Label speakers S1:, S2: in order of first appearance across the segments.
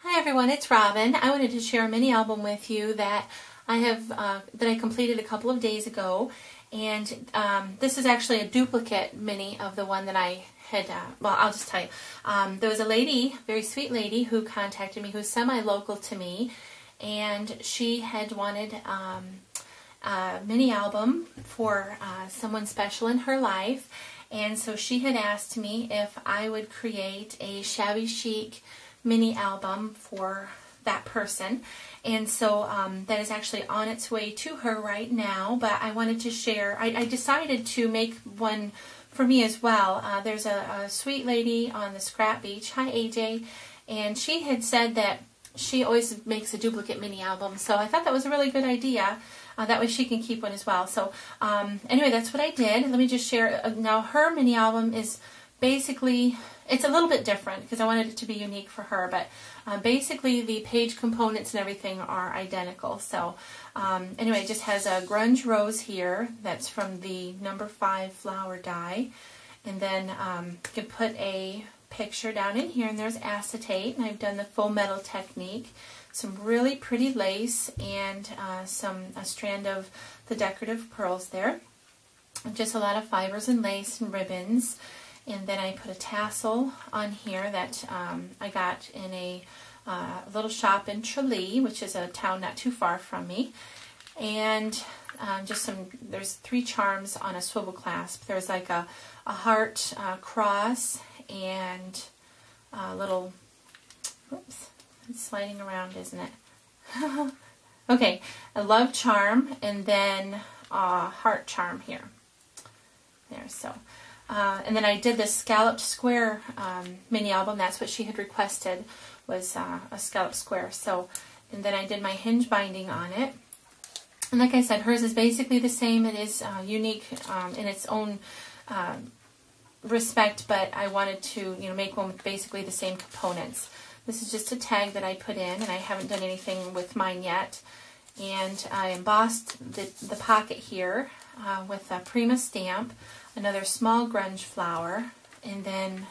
S1: Hi everyone, it's Robin. I wanted to share a mini album with you that I completed a couple of days ago, and this is actually a duplicate mini of the one that I had. Well, I'll just tell you. There was a lady, very sweet lady, who contacted me, who's semi-local to me, and she had wanted a mini album for someone special in her life, and so she had asked me if I would create a shabby chic mini album for that person. And so that is actually on its way to her right now, but I wanted to share, I decided to make one for me as well. There's a sweet lady on the Scrap Beach, hi AJ, and she had said that she always makes a duplicate mini album, so I thought that was a really good idea. That way she can keep one as well. So anyway, that's what I did. Let me just share. Now her mini album is basically, it's a little bit different because I wanted it to be unique for her, but basically the page components and everything are identical. So anyway, it just has a grunge rose here that's from the number 5 flower die, and then you can put a picture down in here, and there's acetate, and I've done the full metal technique, some really pretty lace, and a strand of the decorative pearls there, just a lot of fibers and lace and ribbons. And then I put a tassel on here that I got in a little shop in Tralee, which is a town not too far from me. And just there's 3 charms on a swivel clasp. There's like a heart cross and a little, oops, it's sliding around, isn't it? Okay, a love charm and then a heart charm here. There, so. And then I did this scalloped square mini album. That's what she had requested, was a scalloped square. So, and then I did my hinge binding on it. And like I said, hers is basically the same. It is unique in its own respect, but I wanted to, make one with basically the same components. This is just a tag that I put in, and I haven't done anything with mine yet. And I embossed the pocket here with a Prima stamp, another small grunge flower, and then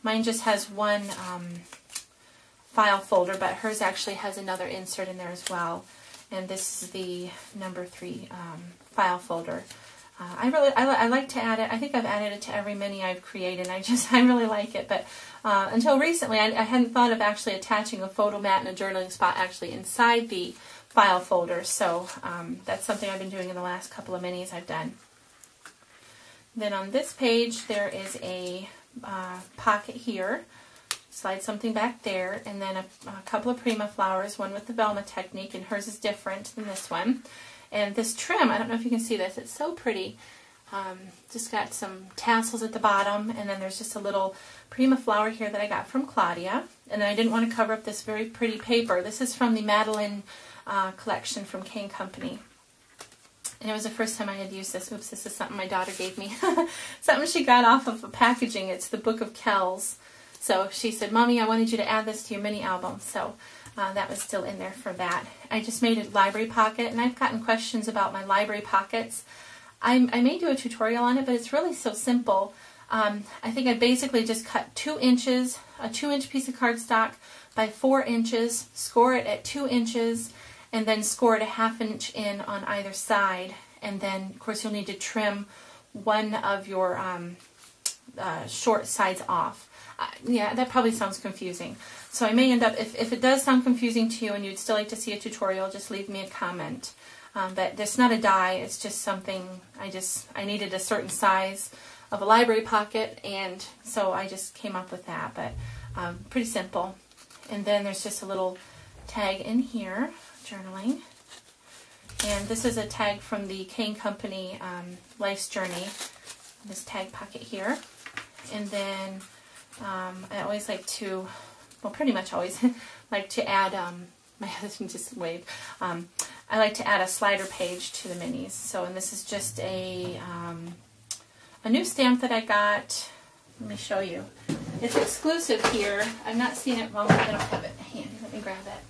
S1: mine just has one file folder, but hers actually has another insert in there as well. And this is the number 3 file folder. I like to add it. I think I've added it to every mini I've created. I really like it. But until recently, I hadn't thought of actually attaching a photo mat and a journaling spot actually inside the file folder. So that's something I've been doing in the last couple of minis I've done. Then on this page, there is a pocket here. Slide something back there, and then a couple of Prima flowers, one with the Velma technique, and hers is different than this one. And this trim, I don't know if you can see this, it's so pretty. Just got some tassels at the bottom, and then there's just a little Prima flower here that I got from Claudia. And then I didn't want to cover up this very pretty paper. This is from the Madeline collection from Kane Company. And it was the first time I had used this. Oops, this is something my daughter gave me. Something she got off of a packaging. It's the Book of Kells. So she said, Mommy, I wanted you to add this to your mini album. So that was still in there for that. I just made a library pocket, and I've gotten questions about my library pockets. I may do a tutorial on it, but it's really so simple. I think I basically just cut 2 inches, a 2-inch piece of cardstock by 4 inches, score it at 2 inches, and then score it a 1/2 inch in on either side. And then, of course, you'll need to trim one of your short sides off. Yeah, that probably sounds confusing. So I may end up, if it does sound confusing to you and you'd still like to see a tutorial, just leave me a comment. But it's not a die, it's just something, I needed a certain size of a library pocket, and so I just came up with that. But pretty simple. And then there's just a little tag in here, journaling. And this is a tag from the Kane Company Life's Journey, this tag pocket here. And then I always like to, well, pretty much always like to add, my husband just waved, I like to add a slider page to the minis. So, and this is just a new stamp that I got. Let me show you. It's exclusive here. I've not seen it, well, I don't have it handy. Let me grab it.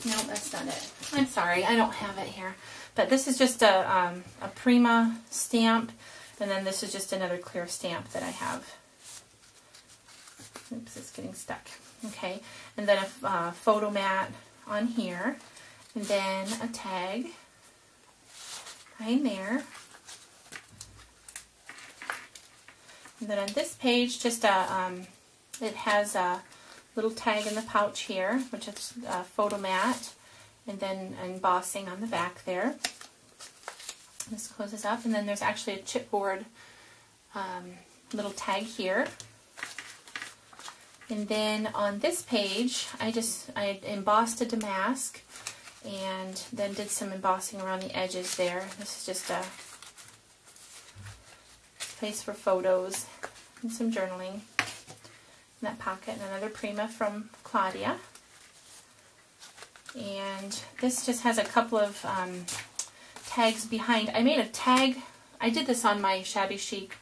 S1: No, that's not it. I'm sorry, I don't have it here. But this is just a Prima stamp, And then this is just another clear stamp that I have. Oops, it's getting stuck. Okay, and then a photo mat on here, and then a tag behind there. And then on this page, just it has a little tag in the pouch here, which is a photo mat, and then embossing on the back there. This closes up, and then there's actually a chipboard little tag here. And then on this page, I embossed a damask and then did some embossing around the edges there. This is just a place for photos and some journaling in that pocket. And another Prima from Claudia. And this just has a couple of tags behind. I made a tag. I did this on my Shabby Chic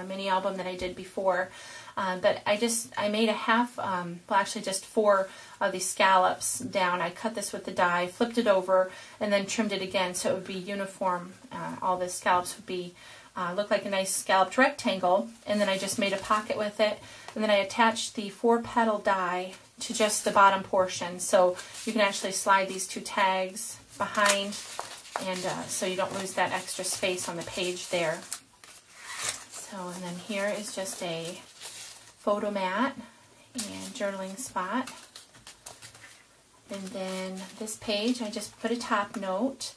S1: mini album that I did before. But I made a half, well actually just 4 of these scallops down. I cut this with the die, flipped it over, and then trimmed it again so it would be uniform. All the scallops would be look like a nice scalloped rectangle, and then I just made a pocket with it, and then I attached the 4-petal die to just the bottom portion, so you can actually slide these 2 tags behind, and so you don't lose that extra space on the page there. So, and then here is just a photo mat and journaling spot. And then this page, I just put a top note,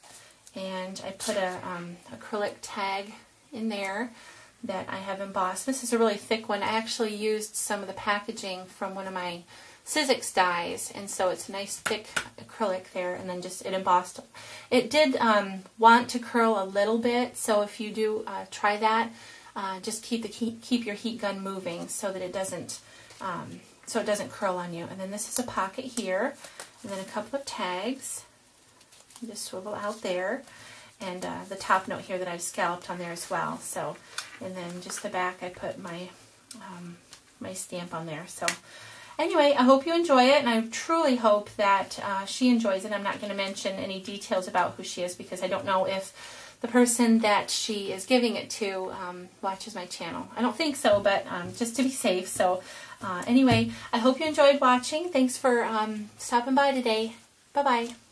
S1: and I put a acrylic tag in there that I have embossed. This is a really thick one. I actually used some of the packaging from one of my Sizzix dies, and so it's a nice thick acrylic there, and then just it embossed. It did want to curl a little bit, so if you do try that, just keep your heat gun moving so that it doesn't curl on you. And then this is a pocket here, and then a couple of tags. You just swivel out there, and the top note here that I've scalloped on there as well. So, and then just the back, I put my my stamp on there. So, anyway, I hope you enjoy it, and I truly hope that she enjoys it. I'm not going to mention any details about who she is because I don't know if the person that she is giving it to watches my channel. I don't think so, but just to be safe. So anyway, I hope you enjoyed watching. Thanks for stopping by today. Bye-bye.